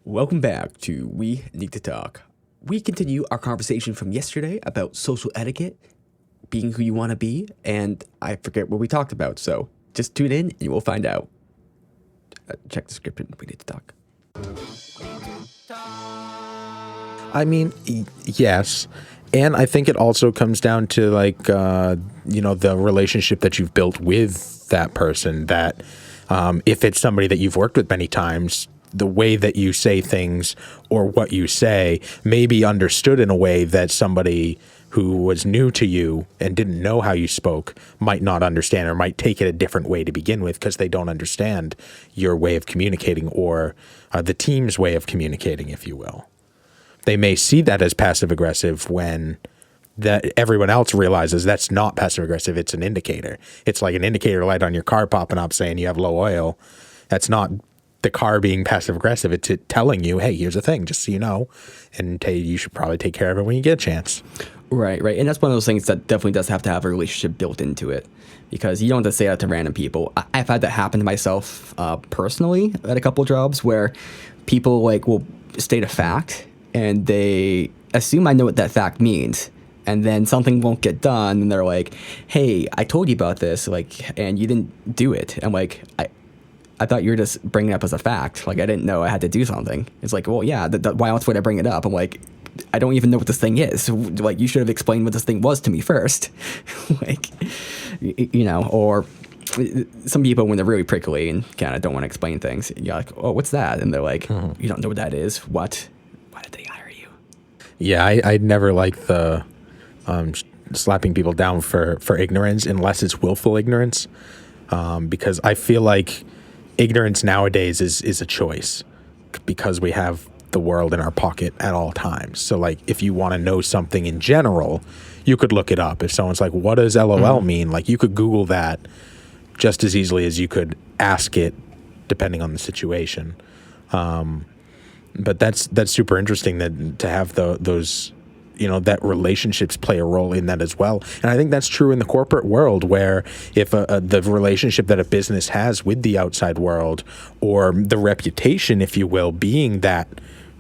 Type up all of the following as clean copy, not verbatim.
Welcome back to We Need to Talk. We continue our conversation from yesterday about social etiquette, being who you want to be, and I forget what we talked about, so just tune in and you will find out. Check the script and We Need to Talk. I mean, yes. And I think it also comes down to the relationship that you've built with that person, that if it's somebody that you've worked with many times, the way that you say things or what you say may be understood in a way that somebody who was new to you and didn't know how you spoke might not understand, or might take it a different way to begin with because they don't understand your way of communicating, or the team's way of communicating, if you will. They may see that as passive aggressive when that everyone else realizes that's not passive aggressive. It's an indicator. It's like an indicator light on your car popping up saying you have low oil. That's not the car being passive aggressive. It's it telling you, hey, here's a thing, just so you know, and you should probably take care of it when you get a chance. Right. And that's one of those things that definitely does have to have a relationship built into it, because you don't just say that to random people. I've had that happen to myself personally at a couple of jobs where people will state a fact and they assume I know what that fact means. And then something won't get done, and they're like, "Hey, I told you about this, and you didn't do it." I'm like, I thought you were just bringing it up as a fact. I didn't know I had to do something. It's like, well, yeah, why else would I bring it up? I'm like, I don't even know what this thing is. You should have explained what this thing was to me first. Or some people, when they're really prickly and kind of don't want to explain things, you're like, oh, what's that? And they're like, you don't know what that is? What? Why did they hire you? Yeah, I'd never like the slapping people down for ignorance unless it's willful ignorance, because I feel like ignorance nowadays is a choice because we have the world in our pocket at all times. So if you want to know something in general, you could look it up. If someone's like, what does LOL mean? You could Google that just as easily as you could ask it, depending on the situation. But that's super interesting to have those, that relationships play a role in that as well. And I think that's true in the corporate world, where if the relationship that a business has with the outside world, or the reputation, if you will, being that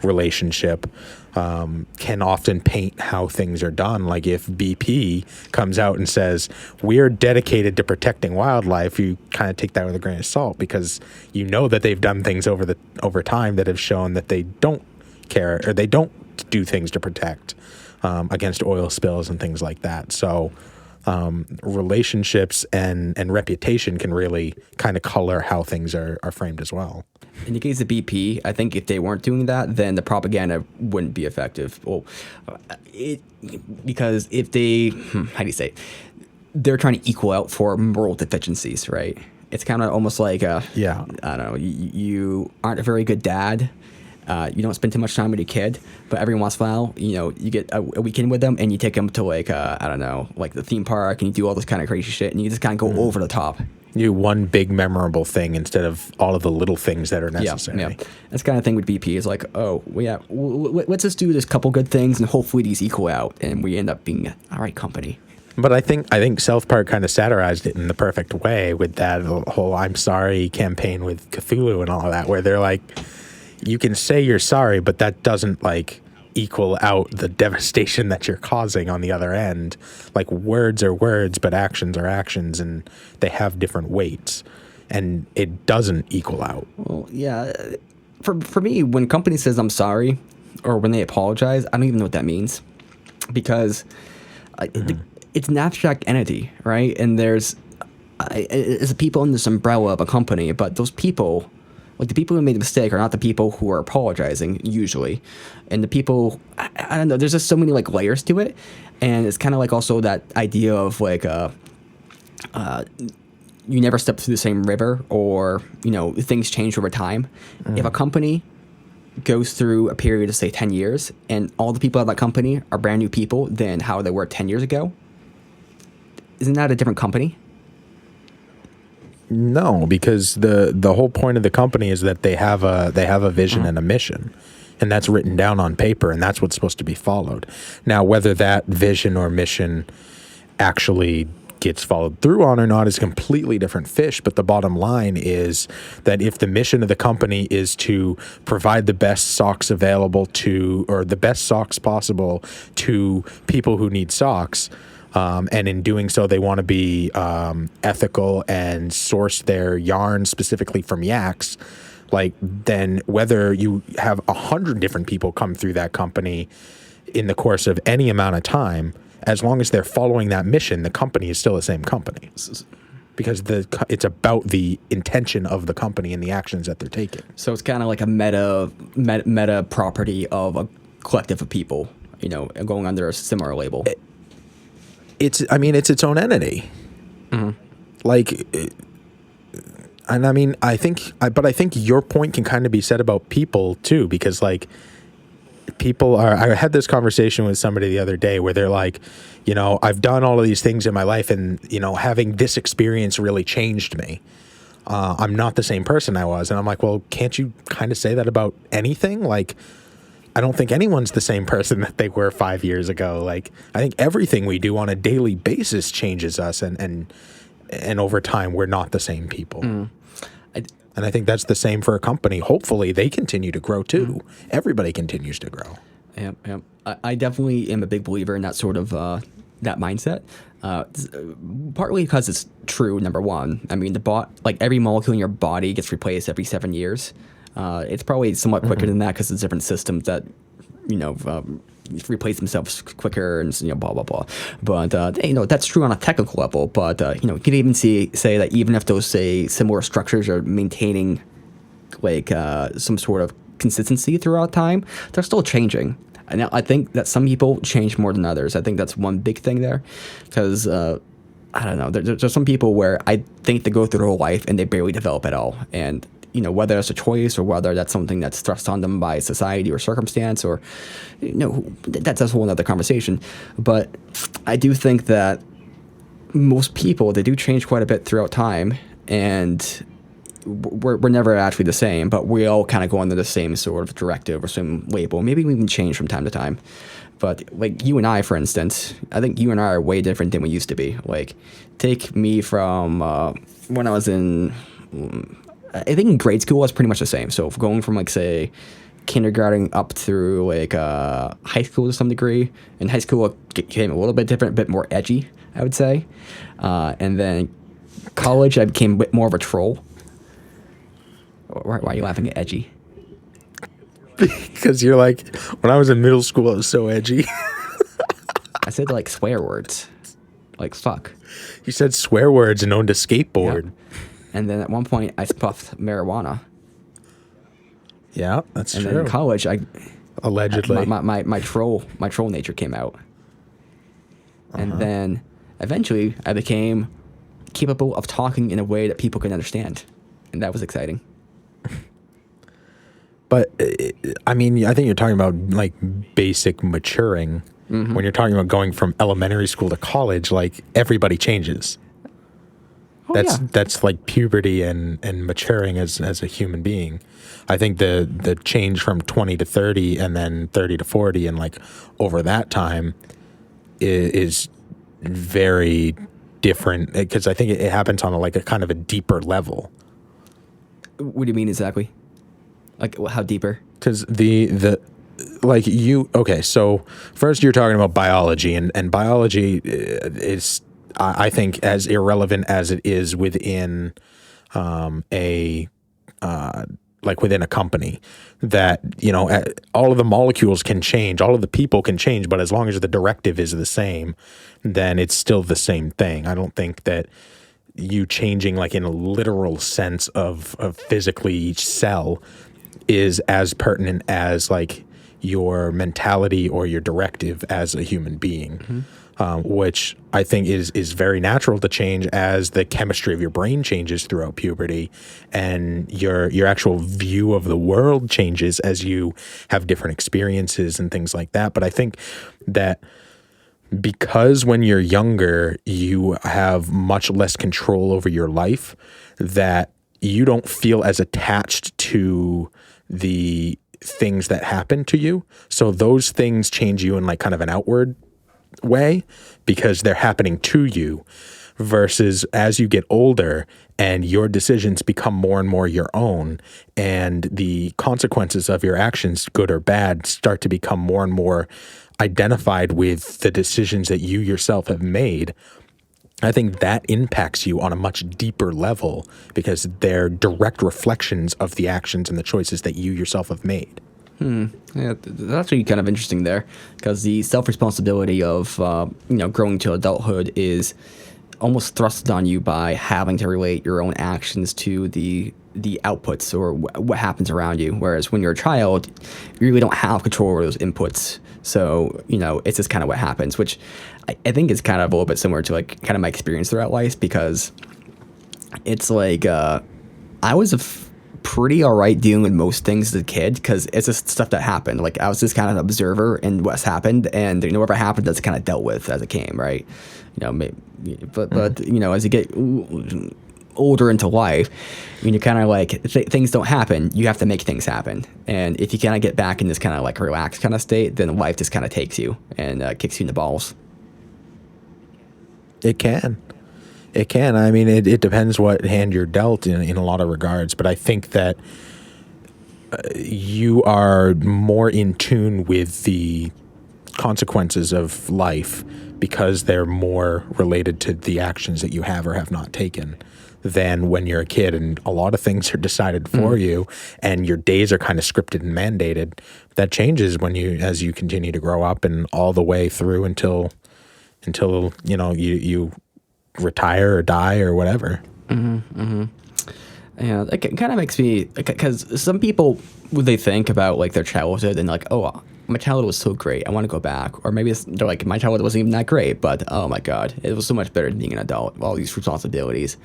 relationship, can often paint how things are done. If BP comes out and says, we're dedicated to protecting wildlife, you kind of take that with a grain of salt, because you know that they've done things over time that have shown that they don't care, or they don't do things to protect against oil spills and things like that. So relationships and reputation can really kind of color how things are framed as well. In the case of BP, I think if they weren't doing that, then the propaganda wouldn't be effective. Because if they, how do you say it? They're trying to equal out for moral deficiencies, right? It's kind of almost like, I don't know, you aren't a very good dad. You don't spend too much time with your kid, but every once in a while, you get a weekend with them and you take them to I don't know, the theme park, and you do all this kind of crazy shit, and you just kind of go over the top. You do one big memorable thing instead of all of the little things that are necessary. Yeah. That's the kind of thing with BP is let's just do this couple good things and hopefully these equal out, and we end up being all right company. But I think South Park kind of satirized it in the perfect way with that whole "I'm sorry" campaign with Cthulhu and all of that, where they're like, you can say you're sorry, but that doesn't equal out the devastation that you're causing on the other end. Words are words, but actions are actions, and they have different weights, and it doesn't equal out. Well, yeah. For me, when a company says I'm sorry, or when they apologize, I don't even know what that means, because it's an abstract entity, right? And there's people in this umbrella of a company, but those people, the people who made the mistake are not the people who are apologizing usually. And the people, I don't know, there's just so many layers to it. And it's kind of also that idea of you never step through the same river, or, things change over time. If a company goes through a period of, say, 10 years, and all the people at that company are brand new people than how they were 10 years ago, isn't that a different company? No, because the whole point of the company is that they have a vision and a mission, and that's written down on paper, and that's what's supposed to be followed. Now, whether that vision or mission actually gets followed through on or not is a completely different fish. But the bottom line is that if the mission of the company is to provide the best socks available to, or the best socks possible to people who need socks, and in doing so, they want to be ethical and source their yarn specifically from yaks, like, then whether you have 100 different people come through that company in the course of any amount of time, as long as they're following that mission, the company is still the same company, because it's about the intention of the company and the actions that they're taking. So it's kind of like a meta property of a collective of people, going under a similar label. It's its own entity. Mm-hmm. Like, and I think your point can kind of be said about people too, because like, I had this conversation with somebody the other day where they're like, I've done all of these things in my life, and, having this experience really changed me. I'm not the same person I was. And I'm like, well, can't you kind of say that about anything? Like, I don't think anyone's the same person that they were 5 years ago. Like, I think everything we do on a daily basis changes us, and over time, we're not the same people. And I think that's the same for a company. Hopefully, they continue to grow too. Everybody continues to grow. Yeah. I definitely am a big believer in that sort of that mindset. Partly because it's true. Number one, every molecule in your body gets replaced every 7 years. It's probably somewhat quicker than that because it's different systems that replace themselves quicker, and blah blah blah. But that's true on a technical level. But you can even say that even if those similar structures are maintaining like some sort of consistency throughout time, they're still changing. And I think that some people change more than others. I think that's one big thing there, because I don't know. There's some people where I think they go through their whole life and they barely develop at all, and whether that's a choice or whether that's something that's thrust on them by society or circumstance, or, that's a whole other conversation. But I do think that most people, they do change quite a bit throughout time, and we're never actually the same, but we all kind of go under the same sort of directive or same label. Maybe we even change from time to time. But like you and I, for instance, I think you and I are way different than we used to be. Like, take me from when I was in... I think in grade school I was pretty much the same. So going from like, say, kindergarten up through like high school to some degree. In high school it became a little bit different, a bit more edgy, I would say. And then college I became a bit more of a troll. Why are you laughing at edgy? Because you're like, when I was in middle school I was so edgy. I said like swear words. Like fuck. You said swear words and owned a skateboard. Yeah. And then at one point, I puffed marijuana. Yeah, that's true. And then in college, allegedly my troll nature came out. And then eventually, I became capable of talking in a way that people can understand, and that was exciting. But I think you're talking about like basic maturing. Mm-hmm. When you're talking about going from elementary school to college, like everybody changes. That's like puberty and maturing as a human being. I think the change from 20 to 30 and then 30 to 40 and like over that time is very different, because I think it happens on a kind of a deeper level. What do you mean exactly? Like how deeper? Because so first you're talking about biology, and biology is, I think, as irrelevant as it is within within a company, that, all of the molecules can change, all of the people can change, but as long as the directive is the same, then it's still the same thing. I don't think that you changing like in a literal sense of physically each cell is as pertinent as like your mentality or your directive as a human being. Mm-hmm. Which I think is very natural to change as the chemistry of your brain changes throughout puberty, and your actual view of the world changes as you have different experiences and things like that. But I think that because when you're younger, you have much less control over your life, that you don't feel as attached to the things that happen to you. So those things change you in like kind of an outward way because they're happening to you. versus as you get older and your decisions become more and more your own, and the consequences of your actions, good or bad, start to become more and more identified with the decisions that you yourself have made. I think that impacts you on a much deeper level because they're direct reflections of the actions and the choices that you yourself have made. Yeah, that's actually kind of interesting there, because the self-responsibility of growing to adulthood is almost thrusted on you by having to relate your own actions to the outputs or what happens around you. Whereas when you're a child, you really don't have control over those inputs. So, it's just kind of what happens, which I think is kind of a little bit similar to like kind of my experience throughout life, because it's like I was pretty all right dealing with most things as a kid, because it's just stuff that happened. Like I was just kind of an observer in what's happened, and whatever happened, that's kind of dealt with as it came, right? But as you get older into life, you're kind of like things don't happen. You have to make things happen, and if you kind of get back in this kind of like relaxed kind of state, then life just kind of takes you and kicks you in the balls. It can. It can. I mean, it depends what hand you're dealt in a lot of regards. But I think that you are more in tune with the consequences of life because they're more related to the actions that you have or have not taken than when you're a kid. And a lot of things are decided for you, and your days are kind of scripted and mandated. That changes as you continue to grow up and all the way through until you retire or die or whatever. Yeah, it kind of makes me, because some people, when they think about like their childhood and like, oh, my childhood was so great, I want to go back. Or maybe they're like, my childhood wasn't even that great, but oh my God, it was so much better than being an adult, all these responsibilities.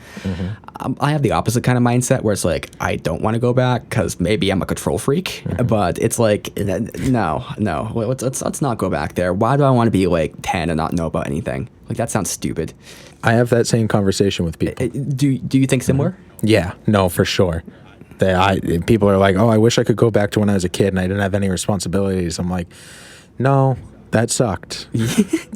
I have the opposite kind of mindset where it's like, I don't want to go back because maybe I'm a control freak, but it's like, no, let's not go back there. Why do I want to be like 10 and not know about anything? Like, that sounds stupid. I have that same conversation with people. Do you think similar? Yeah, no, for sure. People are like, oh, I wish I could go back to when I was a kid and I didn't have any responsibilities. I'm like, no, that sucked.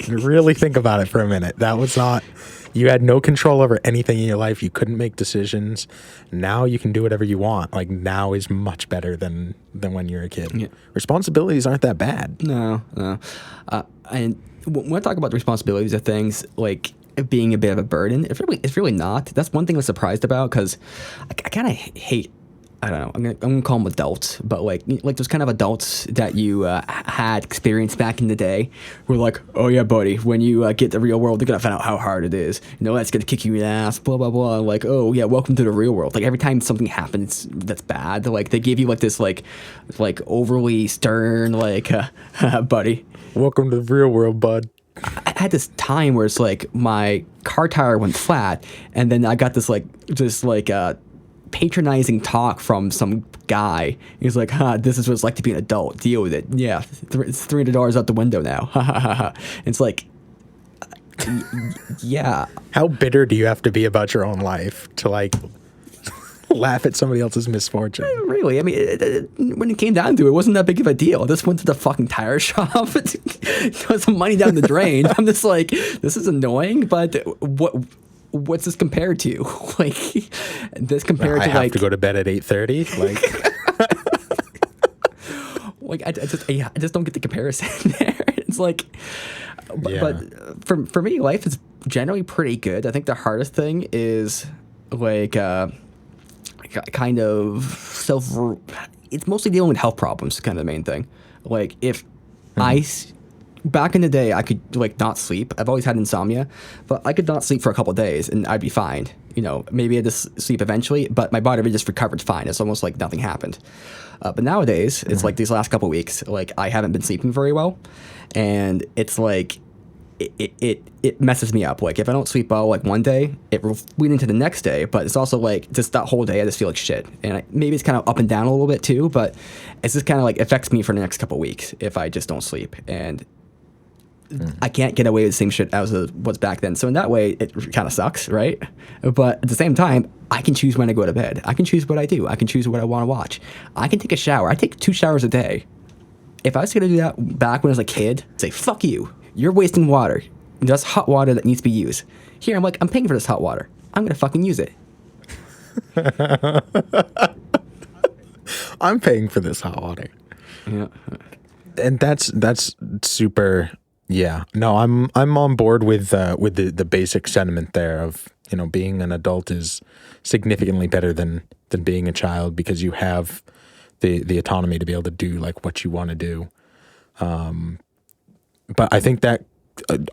Really think about it for a minute. That was not, you had no control over anything in your life. You couldn't make decisions. Now you can do whatever you want. Like, now is much better than when you're a kid. Yeah. Responsibilities aren't that bad. No. And when I talk about the responsibilities of things, like being a bit of a burden, it's really not. That's one thing I was surprised about, because I kind of hate, I don't know, I'm gonna call them adults, but like those kind of adults that you had experienced back in the day, who were like, oh yeah, buddy, when you get the real world, you're gonna find out how hard it is. That's gonna kick you in the ass, blah blah blah. Like, oh yeah, welcome to the real world. Like, every time something happens that's bad, like they give you like this like overly stern like, buddy, welcome to the real world, bud. I had this time where it's like my car tire went flat, and then I got this patronizing talk from some guy. He's like, this is what it's like to be an adult. Deal with it. Yeah, it's $300 out the window now. It's like, yeah. How bitter do you have to be about your own life to like laugh at somebody else's misfortune? Really? I mean, when it came down to it, it wasn't that big of a deal. I just went to the fucking tire shop, got some money down the drain. I'm just like, this is annoying, but what's this compared to? Like, this compared to like, I have to go to bed at 8:30. Like, I just don't get the comparison there. It's like, but for me, life is generally pretty good. I think the hardest thing is like kind of it's mostly dealing with health problems, kind of the main thing. Like, if back in the day, I could like not sleep. I've always had insomnia, but I could not sleep for a couple of days and I'd be fine. Maybe I'd just sleep eventually, but my body would just recovered fine. It's almost like nothing happened. But nowadays, it's like these last couple of weeks, like I haven't been sleeping very well, and it's like it messes me up. Like, if I don't sleep well like one day, it will lead into the next day, but it's also like just that whole day I just feel like shit. And maybe it's kind of up and down a little bit too, but it's just kind of like affects me for the next couple of weeks if I just don't sleep. And I can't get away with the same shit as was back then. So in that way, it kind of sucks, right? But at the same time, I can choose when I go to bed. I can choose what I do. I can choose what I want to watch. I can take a shower. I take 2 showers a day. If I was going to do that back when I was a kid, say, fuck you. You're wasting water. That's hot water that needs to be used. Here, I'm paying for this hot water. I'm going to fucking use it. I'm paying for this hot water. Yeah. And that's super. Yeah. No, I'm on board with the basic sentiment there of, you know, being an adult is significantly better than being a child because you have the autonomy to be able to do like what you want to do. But I think that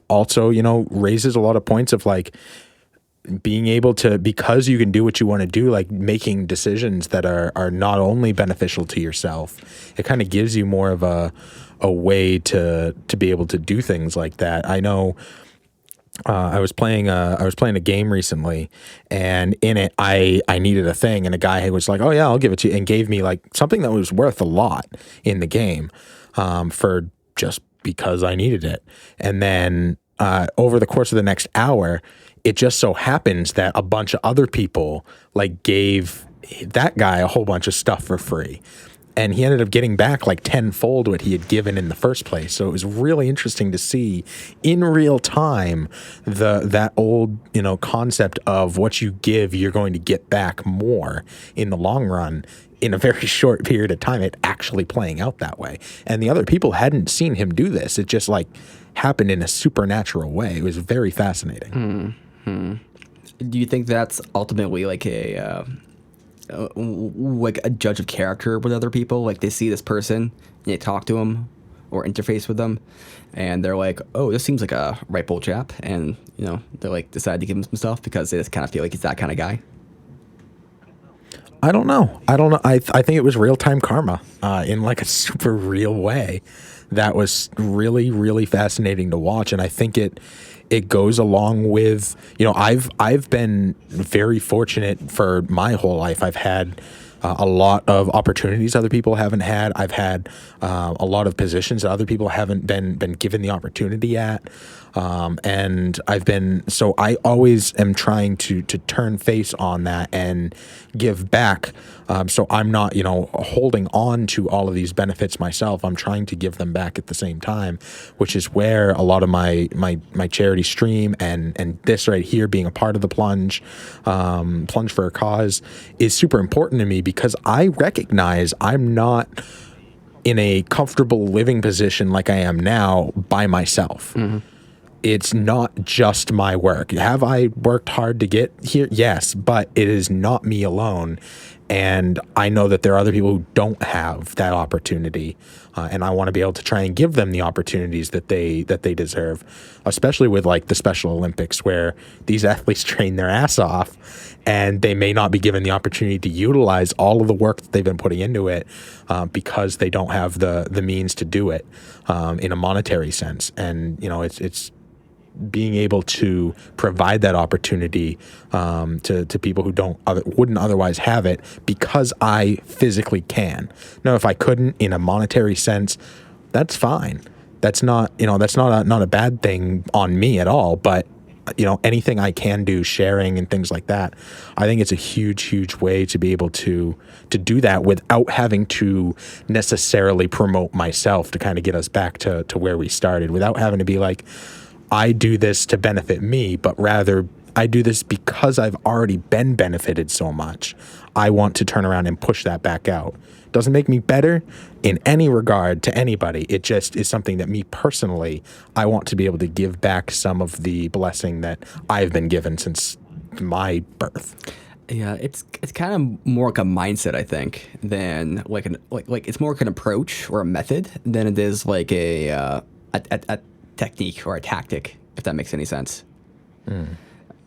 also, you know, raises a lot of points of like being able to, because you can do what you want to do, like making decisions that are not only beneficial to yourself, it kind of gives you more of a way to be able to do things like that. I know I was playing a game recently, and in it I needed a thing, and a guy was like, "Oh yeah, I'll give it to you," and gave me like something that was worth a lot in the game, for just because I needed it. And then over the course of the next hour, it just so happens that a bunch of other people like gave that guy a whole bunch of stuff for free. And he ended up getting back like tenfold what he had given in the first place. So it was really interesting to see in real time that old, you know, concept of what you give, you're going to get back more in the long run in a very short period of time. It actually playing out that way. And the other people hadn't seen him do this. It just like happened in a supernatural way. It was very fascinating. Do you think that's ultimately like a judge of character with other people? Like they see this person and they talk to him or interface with them, and they're like, "Oh, this seems like a ripe old chap," and you know they like decide to give him some stuff because they just kind of feel like he's that kind of guy. I don't know. I think it was real time karma in like a super real way. That was really, really fascinating to watch, and I think it goes along with, you know, I've been very fortunate for my whole life. I've had a lot of opportunities other people haven't had. I've had a lot of positions that other people haven't been given the opportunity at. And so I always am trying to turn face on that and give back. So I'm not, you know, holding on to all of these benefits myself. I'm trying to give them back at the same time, which is where a lot of my charity stream and this right here being a part of the Plunge for a Cause is super important to me, because I recognize I'm not in a comfortable living position like I am now by myself. Mm-hmm. It's not just my work. Have I worked hard to get here? Yes, but it is not me alone. And I know that there are other people who don't have that opportunity. And I want to be able to try and give them the opportunities that they deserve, especially with like the Special Olympics, where these athletes train their ass off and they may not be given the opportunity to utilize all of the work that they've been putting into it because they don't have the means to do it in a monetary sense. And, you know, it's being able to provide that opportunity to people who wouldn't otherwise have it, because I physically can. Now, if I couldn't in a monetary sense, that's fine. That's not a bad thing on me at all. But you know, anything I can do, sharing and things like that, I think it's a huge way to be able to do that without having to necessarily promote myself, to kind of get us back to where we started, without having to be like, I do this to benefit me, but rather I do this because I've already been benefited so much. I want to turn around and push that back out. Doesn't make me better in any regard to anybody. It just is something that me personally, I want to be able to give back some of the blessing that I've been given since my birth. Yeah, it's kind of more like a mindset, I think, than like it's more like an approach or a method than it is like a technique or a tactic, if that makes any sense.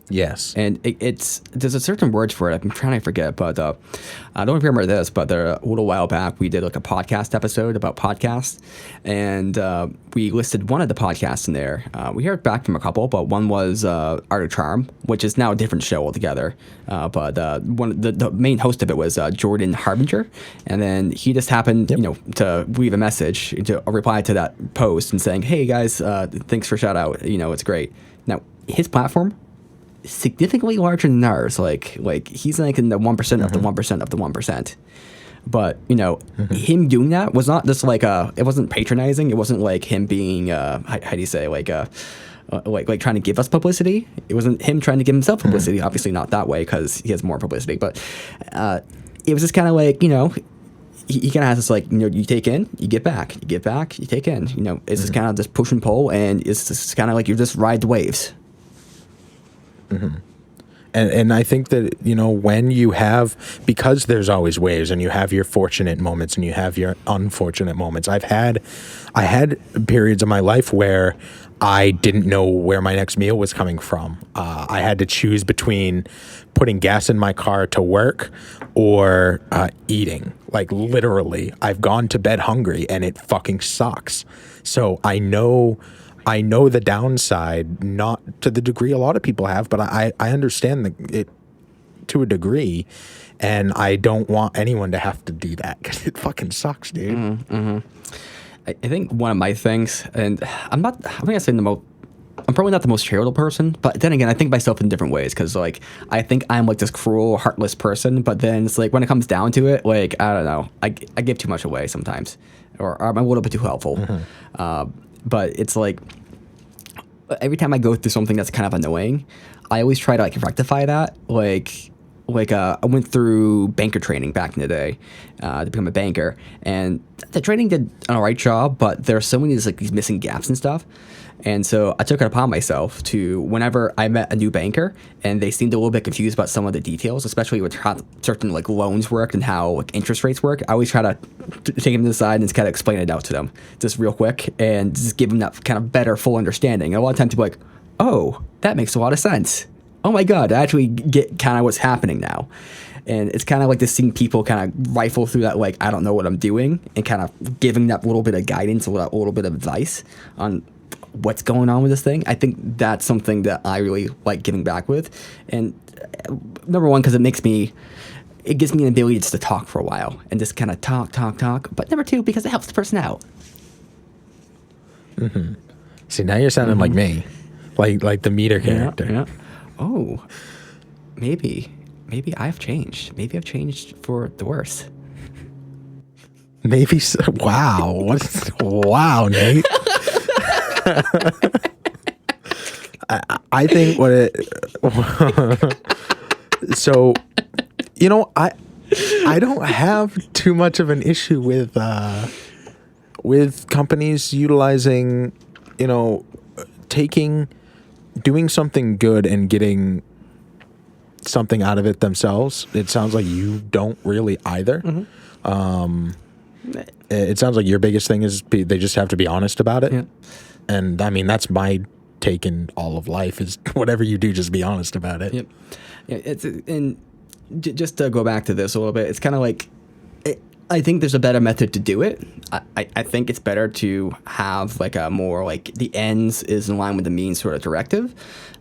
Yes. And there's a certain word for it. I'm trying to forget, but I don't remember this, but a little while back we did like a podcast episode about podcasts, and we listed one of the podcasts in there. We heard back from a couple, but one was Art of Charm, which is now a different show altogether. But the main host of it was Jordan Harbinger, and then he just happened, you know, to leave a message, to reply to that post and saying, "Hey guys, thanks for shout out. You know, it's great." Now his platform, significantly larger than ours. Like he's like in the 1% of the 1% of the 1%. But, you know, him doing that was not just like it wasn't patronizing. It wasn't like him being, how do you say, like like trying to give us publicity. It wasn't him trying to give himself publicity. Obviously not that way because he has more publicity. But it was just kind of like, you know, he kind of has this like, you know, you take in, you get back, you get back, you take in. You know, it's just kind of this push and pull, and it's just kind of like you just ride the waves. And I think that, you know, when you have, because there's always waves, and you have your fortunate moments and you have your unfortunate moments. I had periods of my life where I didn't know where my next meal was coming from. I had to choose between putting gas in my car to work or eating. Like literally, I've gone to bed hungry and it fucking sucks. So I know the downside, not to the degree a lot of people have, but I understand it to a degree, and I don't want anyone to have to do that because it fucking sucks, dude. I think one of my things, and I'm probably not the most charitable person, but then again, I think myself in different ways, because like I think I'm like this cruel, heartless person, but then it's like when it comes down to it, like I don't know, I give too much away sometimes, or I'm a little bit too helpful. But it's like every time I go through something that's kind of annoying, I always try to like rectify that. Like I went through banker training back in the day to become a banker, and the training did an alright job, but there are so many these missing gaps and stuff. And so I took it upon myself to, whenever I met a new banker and they seemed a little bit confused about some of the details, especially with how certain like loans worked and how like interest rates work, I always try to take them to the side and just kind of explain it out to them just real quick and just give them that kind of better full understanding. And a lot of times people are like, oh, that makes a lot of sense. Oh my God, I actually get kind of what's happening now. And it's kind of like just seeing people kind of rifle through that, like, I don't know what I'm doing, and kind of giving that little bit of guidance, a little bit of advice on what's going on with this thing. I think that's something that I really like giving back with. And number one, because it gives me an ability just to talk for a while and just kind of talk. But number two, because it helps the person out. See, now you're sounding like me, like the meter character. Yeah. Oh, maybe I've changed. Maybe I've changed for the worse. Maybe so. Wow. Wow, Nate. I think so, you know, I don't have too much of an issue with companies utilizing, you know, doing something good and getting something out of it themselves. It sounds like you don't really either. It sounds like your biggest thing is they just have to be honest about it. Yeah. And I mean, that's my take in all of life is whatever you do, just be honest about it. Yep. Yeah, just to go back to this a little bit, it's kind of like, I think there's a better method to do it. I think it's better to have like a more like the ends is in line with the means sort of directive.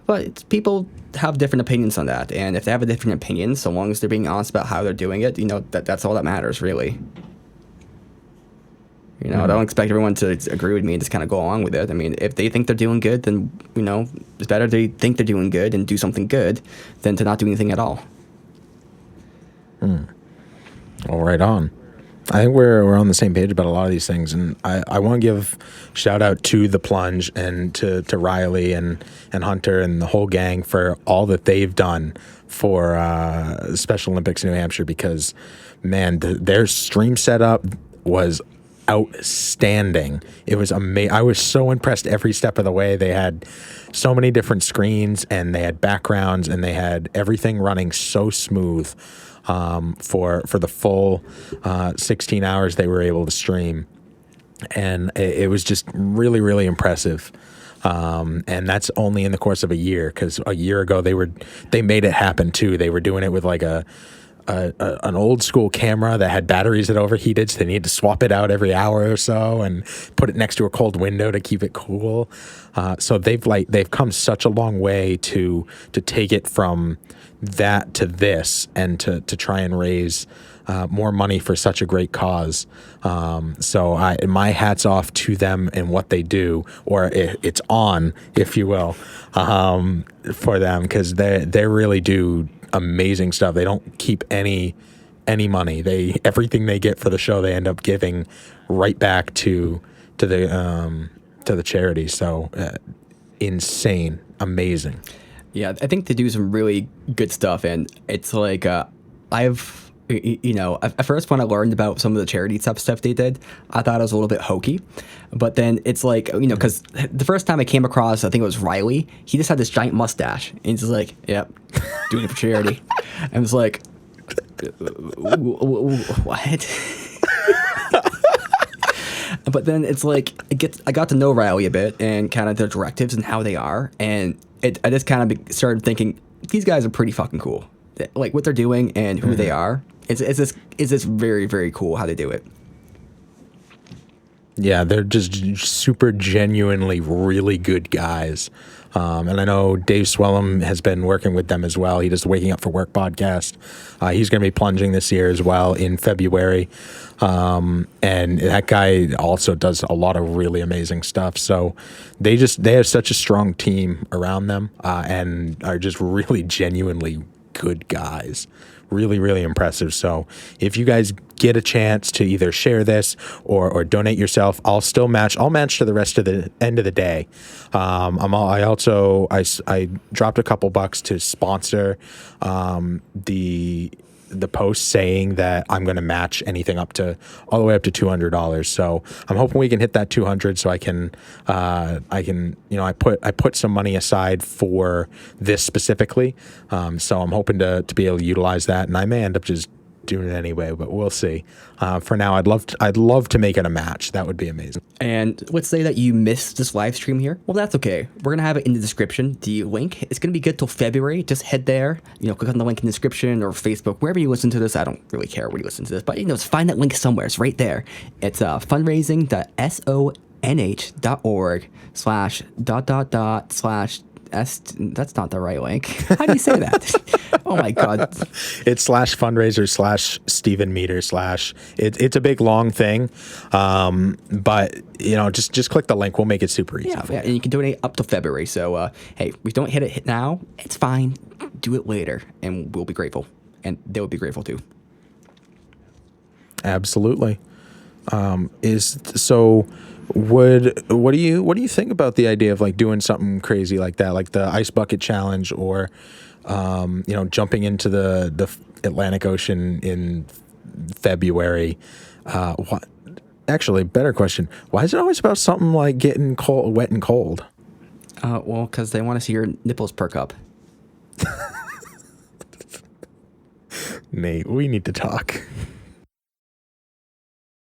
But people have different opinions on that. And if they have a different opinion, so long as they're being honest about how they're doing it, you know, that's all that matters, really. You know, I don't expect everyone to agree with me and just kind of go along with it. I mean, if they think they're doing good, then, you know, it's better they think they're doing good and do something good than to not do anything at all. All right on. I think we're on the same page about a lot of these things, and I want to give shout out to The Plunge and to Riley and Hunter and the whole gang for all that they've done for Special Olympics in New Hampshire, because, man, their stream setup was outstanding. It was amazing. I was so impressed every step of the way. They had so many different screens, and they had backgrounds, and they had everything running so smooth for the full 16 hours they were able to stream. And it was just really, really impressive. And that's only in the course of a year, because a year ago they made it happen too. They were doing it with like an old school camera that had batteries that overheated, so they needed to swap it out every hour or so and put it next to a cold window to keep it cool. So they've come such a long way to take it from that to this, and to try and raise more money for such a great cause. So my hat's off to them and what they do, or it's on, if you will, for them, because they really do amazing stuff. They don't keep any money. Everything they get for the show, they end up giving right back to the charity. So insane, amazing. Yeah, I think they do some really good stuff, and it's like at first when I learned about some of the charity stuff they did, I thought it was a little bit hokey, but then it's like because the first time I came across, I think it was Riley. He just had this giant mustache, and he's just like, "Yep, doing it for charity," and I was like, "What?" But then it's like I got to know Riley a bit and kind of their directives and how they are, and I just kind of started thinking these guys are pretty fucking cool, like what they're doing and who they are. It's this very, very cool how they do it. Yeah, they're just super genuinely really good guys. And I know Dave Swellum has been working with them as well. He does the Waking Up for Work podcast. He's going to be plunging this year as well in February. And that guy also does a lot of really amazing stuff. So they have such a strong team around them and are just really genuinely good guys. Really, really impressive. So if you guys get a chance to either share this or donate yourself, I'll match to the rest of the end of the day. I dropped a couple bucks to sponsor the post saying that I'm going to match anything all the way up to $200. So I'm hoping we can hit that 200 so I put some money aside for this specifically. So I'm hoping to be able to utilize that, and I may end up just doing it anyway, but we'll see. For now, I'd love to make it a match. That would be amazing. And let's say that you missed this live stream here. Well, that's okay. We're going to have it in the description. The link, it's going to be good till February. Just head there, click on the link in the description or Facebook, wherever you listen to this. I don't really care where you listen to this, but just find that link somewhere. It's right there. It's fundraising.sonh.org// that's not the right link. How do you say that? Oh my God. It's /fundraiser /Stephen Meter / it's a big long thing. But just click the link. We'll make it super easy. Yeah, and you can donate up to February. So, hey, we don't hit it now. It's fine. Do it later and we'll be grateful. And they will be grateful too. Absolutely. What do you think about the idea of like doing something crazy like that, like the ice bucket challenge, or jumping into the Atlantic Ocean in February? Actually, better question: why is it always about something like getting wet and cold? Well, because they want to see your nipples perk up. Nate, we need to talk.